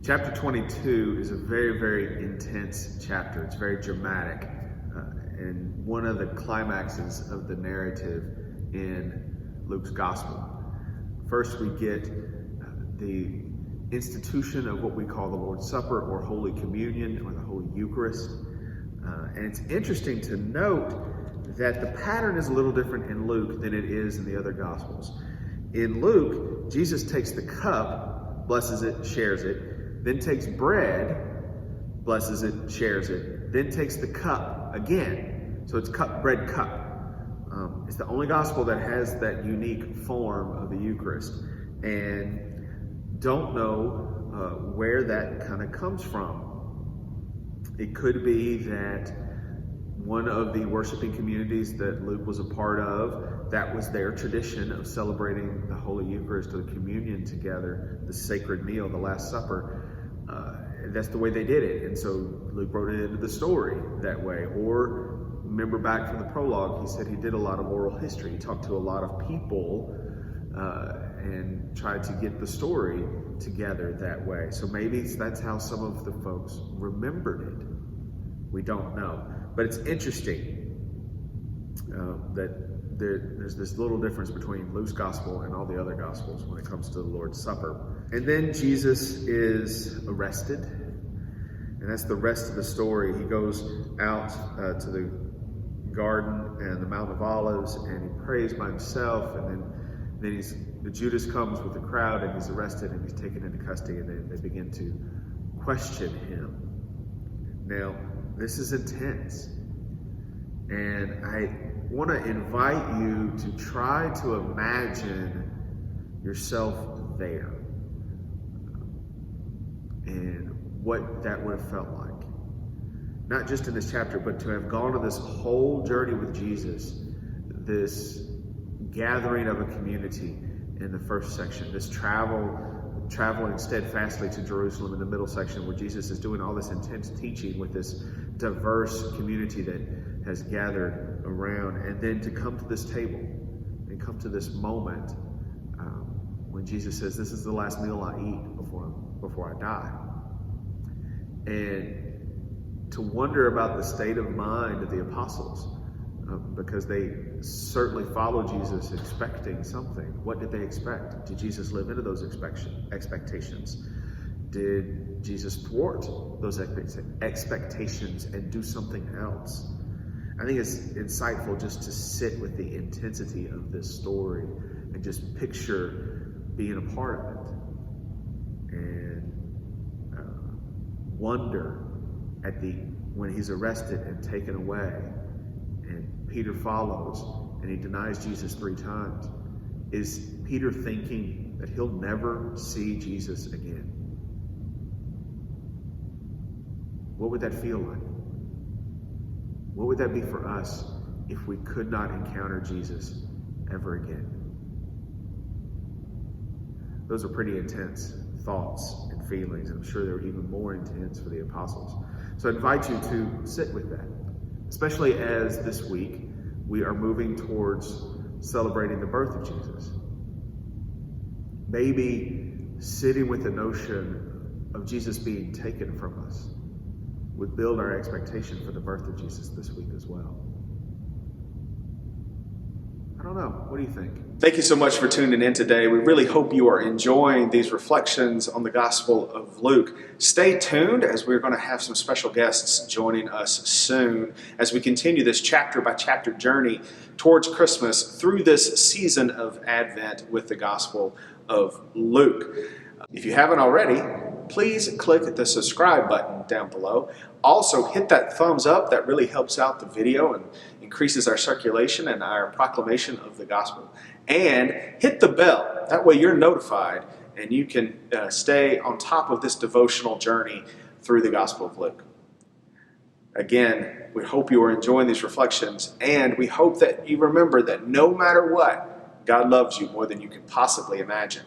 Chapter 22 is a very, very intense chapter. It's very dramatic and one of the climaxes of the narrative in Luke's gospel. First, we get the institution of what we call the Lord's Supper or Holy Communion or the Holy Eucharist. And it's interesting to note that the pattern is a little different in Luke than it is in the other gospels. In Luke, Jesus takes the cup, blesses it, shares it, then takes bread, blesses it, shares it, then takes the cup again. So it's cup, bread, cup. It's the only gospel that has that unique form of the Eucharist. And don't know where that kind of comes from. It could be that one of the worshiping communities that Luke was a part of, that was their tradition of celebrating the Holy Eucharist or the communion together, the sacred meal, the Last Supper. That's the way they did it. And so Luke wrote it into the story that way. Or remember back from the prologue, he said he did a lot of oral history. He talked to a lot of people and tried to get the story together that way. So maybe that's how some of the folks remembered it. We don't know. But it's interesting that there's this little difference between Luke's gospel and all the other gospels when it comes to the Lord's Supper. And then Jesus is arrested. And that's the rest of the story. He goes out to the garden and the Mount of Olives, and he prays by himself. And then Judas comes with the crowd, and he's arrested, and he's taken into custody, and then they begin to question him. Now, this is intense. And I want to invite you to try to imagine yourself there and what that would have felt like. Not just in this chapter, but to have gone on this whole journey with Jesus, this gathering of a community in the first section, this traveling steadfastly to Jerusalem in the middle section, where Jesus is doing all this intense teaching with this diverse community that has gathered around, and then to come to this table and come to this moment when Jesus says, "This is the last meal I eat before I die." And to wonder about the state of mind of the apostles, because they certainly followed Jesus expecting something. What did they expect? Did Jesus live into those expectations? Did Jesus thwart those expectations and do something else? I think it's insightful just to sit with the intensity of this story and just picture being a part of it and wonder at when he's arrested and taken away and Peter follows and he denies Jesus 3 times. Is Peter thinking that he'll never see Jesus again? What would that feel like? What would that be for us if we could not encounter Jesus ever again? Those are pretty intense thoughts and feelings. I'm sure they were even more intense for the apostles. So I invite you to sit with that, especially as this week we are moving towards celebrating the birth of Jesus. Maybe sitting with the notion of Jesus being taken from us would build our expectation for the birth of Jesus this week as well. I don't know. What do you think? Thank you so much for tuning in today. We really hope you are enjoying these reflections on the Gospel of Luke. Stay tuned, as we're going to have some special guests joining us soon as we continue this chapter by chapter journey towards Christmas through this season of Advent with the Gospel of Luke. If you haven't already, please click the subscribe button down below. Also, hit that thumbs up. That really helps out the video and increases our circulation and our proclamation of the gospel. And hit the bell. That way you're notified and you can stay on top of this devotional journey through the Gospel of Luke. Again, we hope you are enjoying these reflections, and we hope that you remember that no matter what, God loves you more than you can possibly imagine.